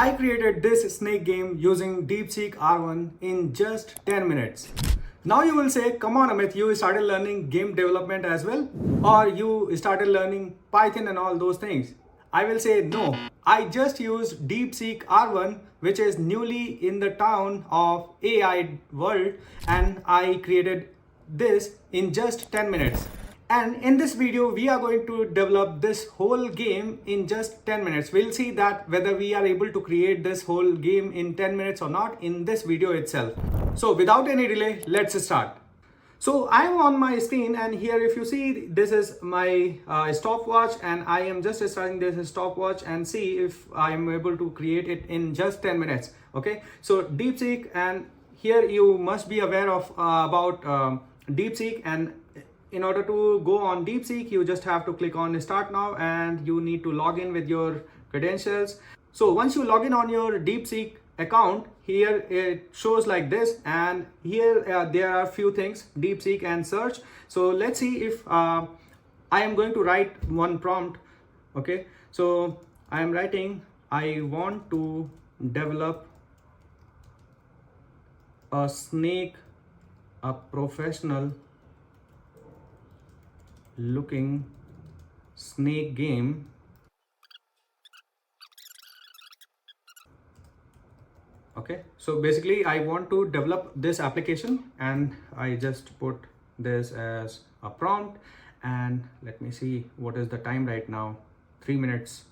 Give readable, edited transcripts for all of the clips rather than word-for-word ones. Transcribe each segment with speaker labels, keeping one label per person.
Speaker 1: I created this snake game using DeepSeek R1 in just 10 minutes. Now you will say, come on Amit, you started learning game development as well? Or you started learning Python and all those things? I will say no. I just used DeepSeek R1, which is newly in the town of AI world, and I created this in just 10 minutes. And in this video, we are going to develop this whole game in just 10 minutes. We'll see that whether we are able to create this whole game in 10 minutes or not in this video itself. So without any delay, let's start. So I'm on my screen, and here if you see, this is my stopwatch, and I am just starting this stopwatch and see if I am able to create it in just 10 minutes. Okay, so DeepSeek, and here you must be aware of about DeepSeek, and in order to go on DeepSeek, you just have to click on start now, and you need to log in with your credentials. So once you log in on your DeepSeek account, here it shows like this, and here there are a few things, DeepSeek and search. So let's see if I am going to write one prompt. Okay, so I am writing, I want to develop a professional looking snake game Okay, so basically I want to develop this application, and I just put this as a prompt, and let me see what is the time right now. 3 minutes.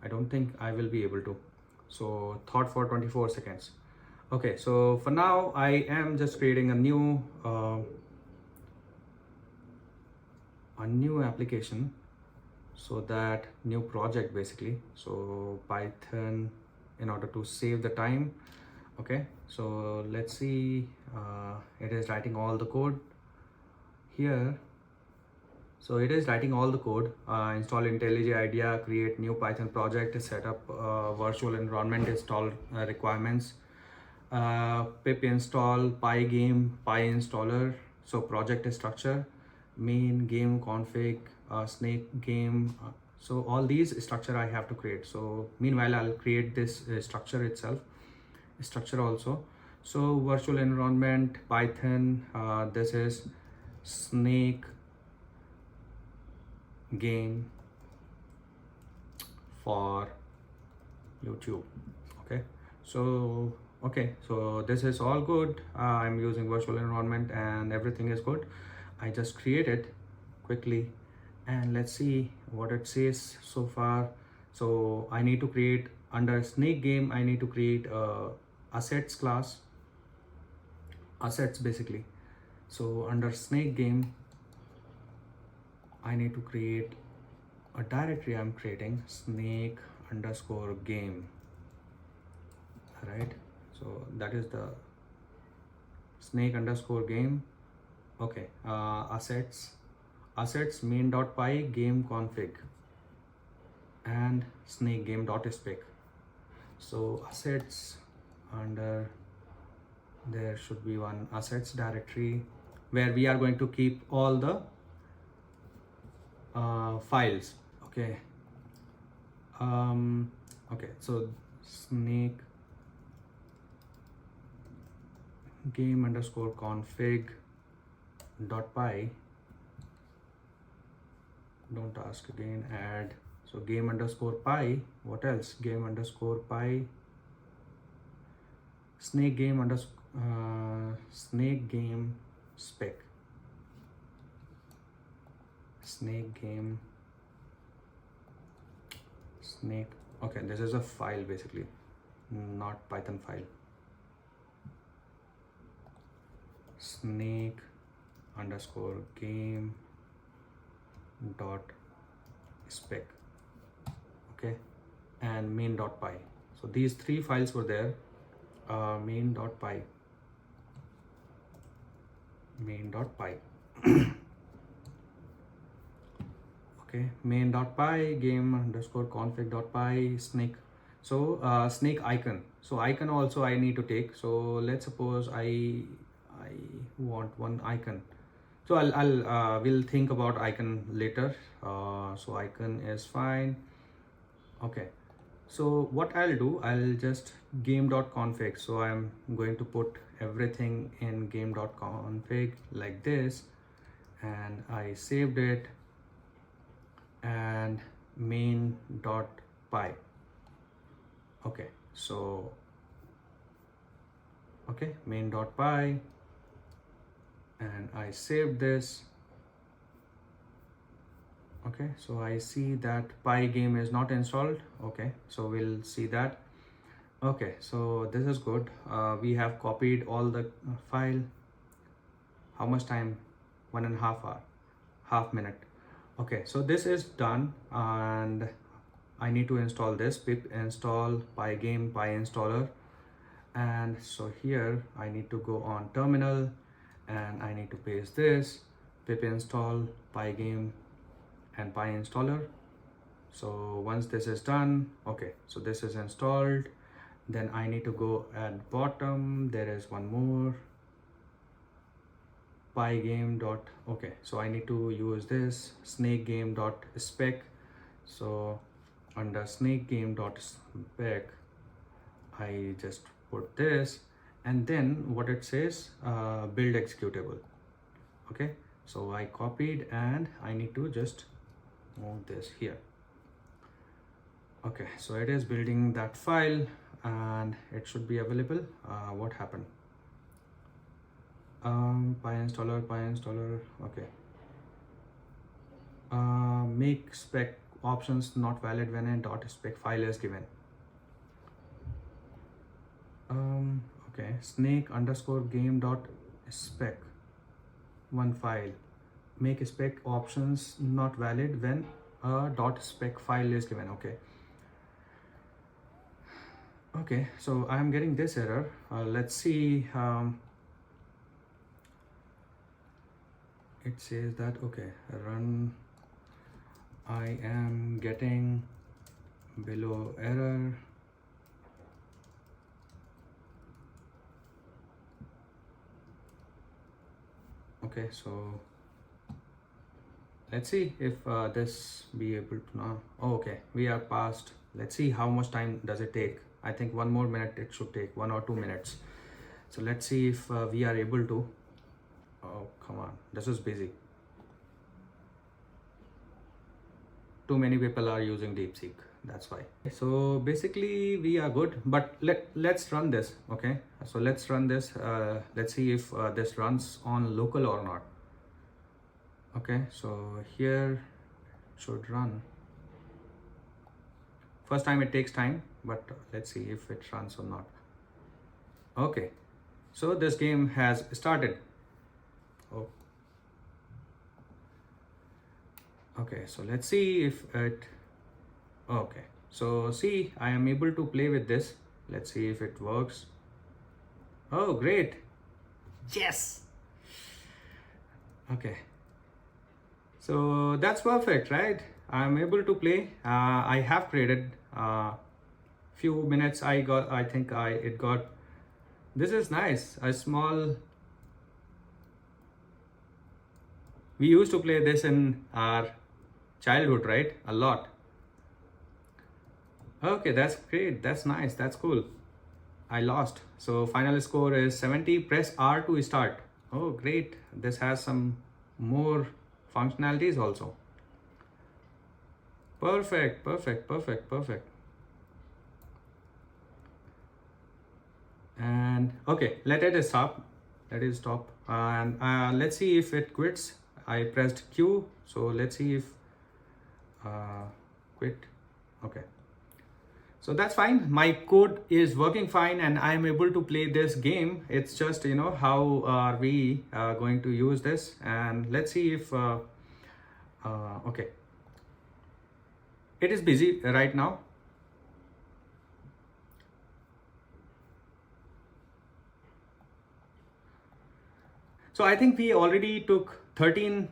Speaker 1: I don't think I will be able to, so thought for 24 seconds. Okay, so for now I am just creating a new application, so that new project basically. So Python, in order to save the time. Okay, so let's see, it is writing all the code here. So it is writing all the code. Install IntelliJ IDEA, create new Python project, set up virtual environment, install requirements, pip install pygame, pyinstaller. So project structure, main game config, snake game. So all these structure I have to create. So meanwhile I'll create this structure also. So virtual environment, Python, this is snake game for YouTube. Okay, so this is all good. I'm using virtual environment and everything is good. I just create it quickly, and let's see what it says so far. So I need to create, under snake game, I need to create a assets class, assets basically. So under snake game, I need to create a directory. I'm creating snake underscore game, right? So that is the snake underscore game. Okay, assets main.py game config and snake game.spec. So assets, under there should be one assets directory where we are going to keep all the files. Okay, okay, so snake game underscore config dot py, don't ask again, add. So game underscore py, what else? Game underscore py, snake game snake game spec, snake game snake. Okay, this is a file basically, not Python file. Snake underscore game dot spec. Okay, and main.py. So these three files were there. Main.py okay, main.py, game underscore config.py, snake. So snake icon. So icon also I need to take. So let's suppose I want one icon. So we'll think about icon later. So icon is fine. Okay, So what I'll do, I'll just game.config. So I'm going to put everything in game.config like this, and I saved it, and main.py. Okay, so main.py, and I saved this. Okay, so I see that pygame is not installed. Okay, so we'll see that. Okay, so this is good. We have copied all the file. How much time? 1.5 hour, half minute. Okay, so this is done, and I need to install this pip install pygame pyinstaller. And so here I need to go on terminal, and I need to paste this pip install pygame and pyinstaller. So once this is done, okay, so this is installed. Then I need to go at bottom, there is one more pygame dot. Okay, so I need to use this snakegame dot spec. So under snakegame dot spec, I just put this, and then what it says, build executable. Okay, so I copied, and I need to just move this here. Okay, so it is building that file, and it should be available. What happened? Pyinstaller. Okay, make spec options not valid when a .spec file is given. Okay, snake underscore game dot spec one file, make spec options not valid when a .spec file is given. Okay, so I am getting this error. Let's see. It says that, okay, run, I am getting below error. Okay, so let's see if this be able to now. Oh, okay, we are past. Let's see how much time does it take. I think 1 more minute it should take, 1 or 2 minutes. So let's see if we are able to. Oh, come on, this is busy. Too many people are using DeepSeek, that's why. So basically we are good, but let's run this. Okay, so let's run this. Let's see if this runs on local or not. Okay, so here should run. First time it takes time, but let's see if it runs or not. Okay, so this game has started. Oh, okay, so let's see if it. Okay, so see, I am able to play with this. Let's see if it works. Oh, great. Yes. Okay, so that's perfect, right? I'm able to play. I have created few minutes. I think it got. This is nice. A small. We used to play this in our childhood, right? A lot. Okay, that's great. That's nice. That's cool. I lost. So final score is 70. Press R to start. Oh, great. This has some more functionalities also. Perfect. And okay, let it stop. And let's see if it quits. I pressed Q, so let's see if quit. Okay, so that's fine. My code is working fine, and I am able to play this game. It's just, how are we going to use this? And let's see if okay, it is busy right now. So I think we already took 13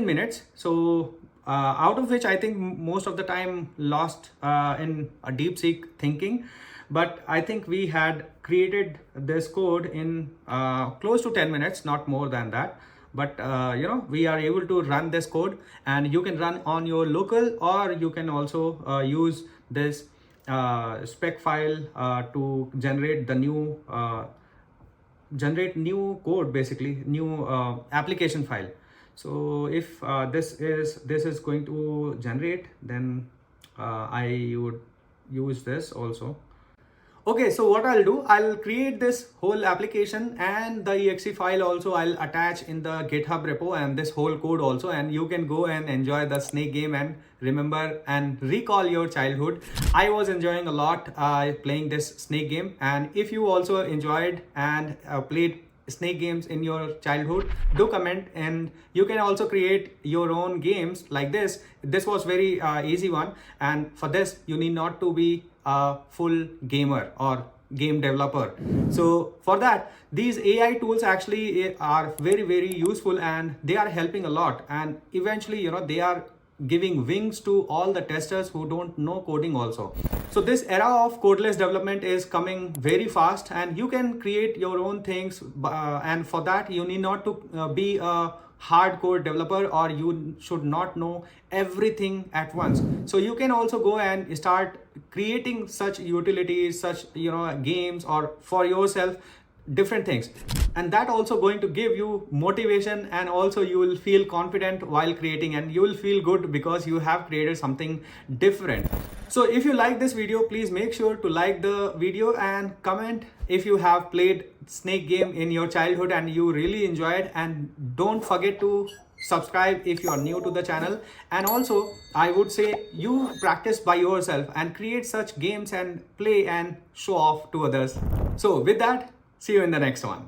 Speaker 1: minutes. So out of which I think most of the time lost in a DeepSeek thinking. But I think we had created this code in close to 10 minutes, not more than that. But we are able to run this code, and you can run on your local, or you can also use this spec file to generate the new code, basically new application file. So if this is going to generate, then I would use this also. Okay, so what I'll do, I'll create this whole application, and the exe file also I'll attach in the GitHub repo, and this whole code also, and you can go and enjoy the snake game and remember and recall your childhood. I was enjoying a lot playing this snake game, and if you also enjoyed and played snake games in your childhood, do comment, and you can also create your own games like this. This was very easy one, and for this you need not to be a full gamer or game developer. So for that, these AI tools actually are very useful, and they are helping a lot, and eventually, you know, they are giving wings to all the testers who don't know coding also. So this era of codeless development is coming very fast, and you can create your own things, and for that you need not to be a hardcore developer, or you should not know everything at once. So you can also go and start creating such utilities, such, you know, games, or for yourself different things, and that also going to give you motivation, and also you will feel confident while creating, and you will feel good because you have created something different. So if you like this video, please make sure to like the video and comment if you have played snake game in your childhood and you really enjoyed, and don't forget to subscribe if you are new to the channel. And also I would say you practice by yourself and create such games and play and show off to others. So with that, see you in the next one.